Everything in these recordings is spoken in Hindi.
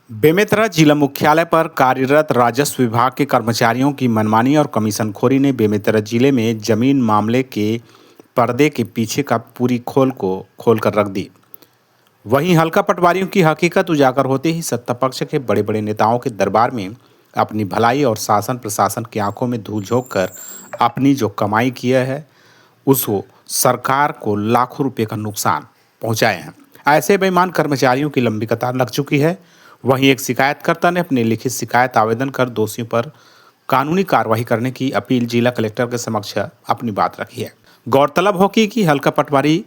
बेमेतरा जिला मुख्यालय पर कार्यरत राजस्व विभाग के कर्मचारियों की मनमानी और कमीशनखोरी ने बेमेतरा जिले में जमीन मामले के पर्दे के पीछे का पूरी खोल कर रख दी। वहीं हल्का पटवारियों की हकीकत उजागर होते ही सत्ता पक्ष के बड़े बड़े नेताओं के दरबार में अपनी भलाई और शासन प्रशासन की आंखों में धूल झोंक कर अपनी जो कमाई किया है उसको सरकार को लाखों रुपए का नुकसान पहुंचाए हैं। ऐसे बेईमान कर्मचारियों की लंबी कतार लग चुकी है। वहीं एक शिकायतकर्ता ने अपने लिखित शिकायत आवेदन कर दोषियों पर कानूनी कार्रवाई करने की अपील जिला कलेक्टर के समक्ष अपनी बात रखी है। गौरतलब हो कि हल्का पटवारी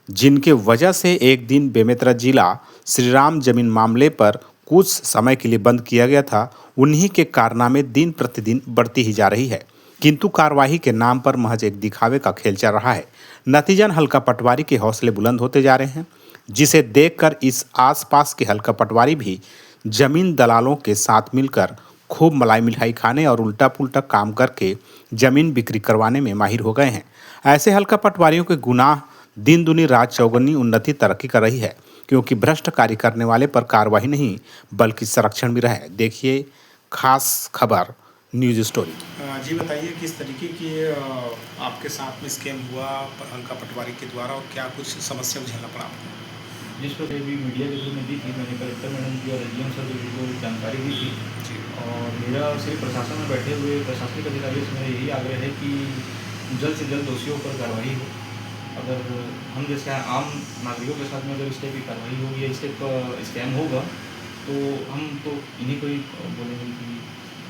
जिनके वजह से एक दिन बेमेतरा जिला श्रीराम जमीन मामले पर कुछ समय के लिए बंद किया गया था, उन्हीं के कारनामे दिन प्रतिदिन बढ़ती ही जा रही है, किंतु कार्यवाही के नाम पर महज एक दिखावे का खेल चल रहा है। नतीजन हल्का पटवारी के हौसले बुलंद होते जा रहे हैं, जिसे देखकर इस आसपास के हल्का पटवारी भी जमीन दलालों के साथ मिलकर खूब मलाई मिठाई खाने और उल्टा पुल्टा काम करके जमीन बिक्री करवाने में माहिर हो गए हैं। ऐसे हल्का पटवारियों के गुनाह दिन दुनी रात चौगुनी उन्नति तरक्की कर रही है, क्योंकि भ्रष्ट कार्य करने वाले पर कार्रवाई नहीं बल्कि संरक्षण भी रहे। देखिए खास खबर न्यूज स्टोरी। जी बताइए, किस तरीके की आपके साथ में स्कैम हुआ हल्का पटवारी के द्वारा और क्या कुछ समस्या झेलना पड़ा आपको? जिस पर भी मीडिया के थ्रू में दी थी, मैंने कलेक्टर मैडम की और एसडीएम सर को जानकारी दी थी जी। और मेरा सिर्फ प्रशासन में बैठे हुए प्रशासनिक अधिकारियों से मेरा यही आग्रह है कि जल्द से जल्द दोषियों पर कार्रवाई हो। अगर हम जैसे आम नागरिकों के साथ में अगर इस टाइप की कार्रवाई होगी या इस टाइप का स्कैम होगा तो हम तो इन्हीं को ही बोलेंगे कि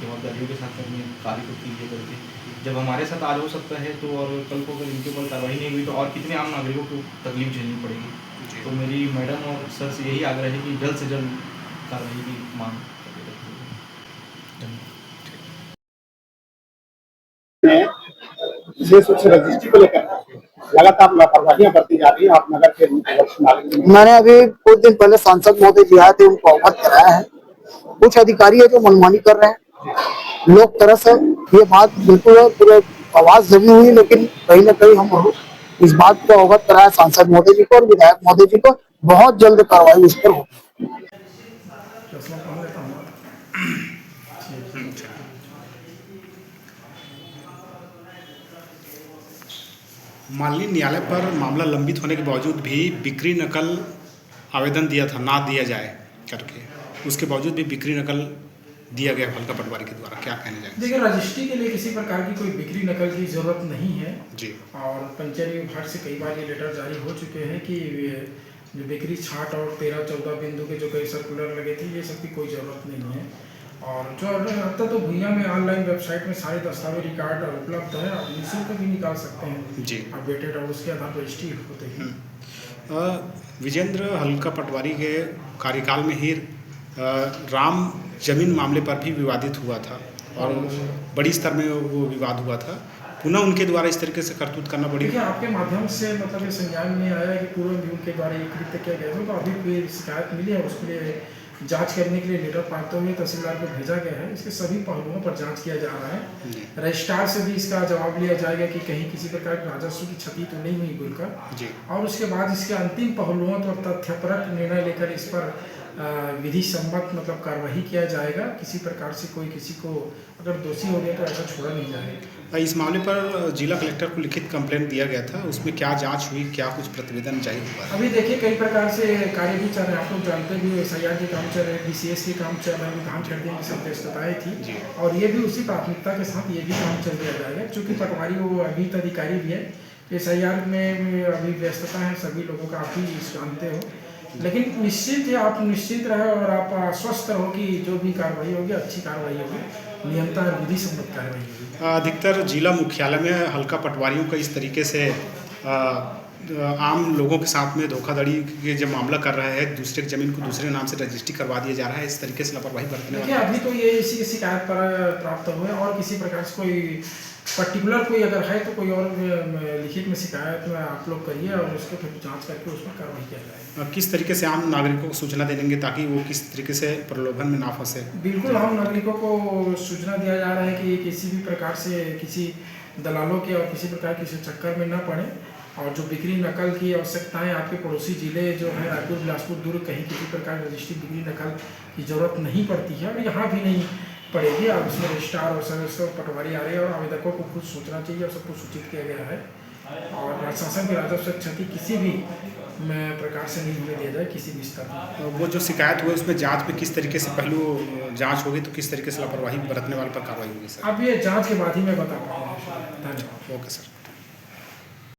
जवाबदारियों के साथ में कार्य को कीजिए करके। जब हमारे साथ आज हो सकता है तो और कल को अगर इनके ऊपर कार्रवाई नहीं हुई तो और कितने आम नागरिकों को तकलीफ झेलनी पड़ेगी। तो मेरी मैडम और सर से यही आग्रह है कि जल्द से जल्द कार्रवाई की मांग विशेष रूप से रजिस्ट्री को लेकर लगातार लापरवाहियां बरती जा रही है। आप नगर के नागरिक, मैंने अभी कुछ दिन पहले सांसद महोदय जी आए थे, उनको अवगत कराया है। कुछ अधिकारी है जो मनमानी कर रहे हैं, लोग तरस है, ये बात बिल्कुल पूरे आवाज जमी हुई, लेकिन कहीं ना कहीं हम इस बात को अवगत कराया सांसद महोदय जी को और विधायक महोदय जी को, बहुत जल्द कार्रवाई इस पर होगी। माननीय न्यायालय पर मामला लंबित होने के बावजूद भी बिक्री नकल आवेदन दिया था ना दिया जाए करके, उसके बावजूद भी बिक्री नकल दिया गया हल्का पटवारी के द्वारा, क्या कहने जाएंगे? देखिए, रजिस्ट्री के लिए किसी प्रकार की कोई बिक्री नकल की ज़रूरत नहीं है जी। और पंचायती विभाग से कई बार ये लेटर जारी हो चुके हैं कि जो बिक्री छाट और 13-14 बिंदु के जो कई सर्कुलर लगे थे, ये सब की कोई ज़रूरत नहीं है। और जो लगता तो भुइया में ऑनलाइन वेबसाइट में सारे दस्तावेज रिकॉर्ड उपलब्ध है, आप निःशुल्क भी निकाल सकते हैं जी। अपडेटेड, और उसके आधार पर रजिस्ट्री होते हैं। विजेंद्र हल्का पटवारी के कार्यकाल में ही राम जमीन मामले पर भी विवादित हुआ था और बड़ी स्तर में वो विवाद हुआ था, पुनः उनके द्वारा इस तरीके से करतूत करना बड़ी। देखिए, आपके माध्यम से मतलब ये संज्ञान में आया कि पूर्व भी उनके द्वारा ये कृत्य किया गया था, तो अभी कोई शिकायत मिली है, उसके लिए जांच करने के लिए लेटर पाते हुए तहसीलदार को भेजा गया है। इसके सभी पहलुओं पर जांच किया जा रहा है। रजिस्ट्रार से भी इसका जवाब लिया जाएगा कि कहीं किसी प्रकार की राजस्व की क्षति तो नहीं हुई बोलकर, और उसके बाद इसके अंतिम पहलुओं पर तथ्यपरक निर्णय लेकर इस पर विधि सम्मत मतलब कार्रवाई किया जाएगा। किसी प्रकार से कोई किसी को अगर दोषी हो गया तो ऐसा छोड़ा नहीं जाएगा। इस मामले पर जिला कलेक्टर को लिखित कंप्लेंट दिया गया था, उसमें क्या जांच हुई, क्या कुछ प्रतिवेदन जारी हुआ? अभी देखिए, कई प्रकार से कार्य भी चल रहे हैं, आप लोग जानते भी, SIR के काम चल रहे हैं, DCS के काम चल रहे हैं, धान खरीदने की सब व्यस्तताएँ थी, और ये भी उसी प्राथमिकता के साथ ये भी काम चल दिया जाएगा। चूँकि पटवारी वो अभी अधिकारी भी है, SIR में अभी व्यस्तता है सभी लोगों का, आप भी जानते हो, लेकिन निश्चित है, आप निश्चित रहे और आप आश्वस्त रहो कि जो भी कार्रवाई होगी अच्छी कार्रवाई होगी, नियमता विधि सम्मत कार्रवाई होगी। अधिकतर जिला मुख्यालय में हल्का पटवारियों का इस तरीके से आम लोगों के साथ में धोखाधड़ी के जब मामला कर रहे हैं, दूसरे की जमीन को दूसरे नाम से रजिस्ट्री करवा दिया जा रहा है, इस तरीके से लापरवाही बरतने वाले। देखिए, अभी तो ये इसी की शिकायत पर प्राप्त हुए, और किसी प्रकार से कोई पर्टिकुलर कोई अगर है तो कोई और लिखित में शिकायत में आप लोग करिए और उसको फिर जांच करके उस पर कार्रवाई किया जाएगा। किस तरीके से आम नागरिकों को सूचना दे देंगे ताकि वो किस तरीके से प्रलोभन में ना फंसे? बिल्कुल, आम नागरिकों को सूचना दिया जा रहा है कि किसी भी प्रकार से किसी दलालों के और किसी प्रकार किसी चक्कर में न पड़े, और जो बिक्री नकल की आवश्यकताएं आपके पड़ोसी जिले जो है रायपुर, बिलासपुर, दुर्ग, कहीं किसी प्रकार की रजिस्ट्री बिक्री नकल की जरूरत नहीं पड़ती है और यहाँ भी नहीं पड़ेगी। अब इसमें रजिस्ट्रार और सदस्य और पटवारी आ रहे हैं और आवेदकों को खुद सोचना चाहिए और सबको सूचित किया गया है और शासन के राजस्व क्षति किसी भी प्रकार से नहीं होने दिया जाए किसी भी स्तर पर। वो जो शिकायत हुई उसमें जांच पे किस तरीके से पहलू जांच होगी तो किस तरीके से लापरवाही बरतने वाले पर कार्रवाई होगी सर? अब ये जांच के बाद ही मैं बता पाऊंगा। धन्यवाद। Okay sir.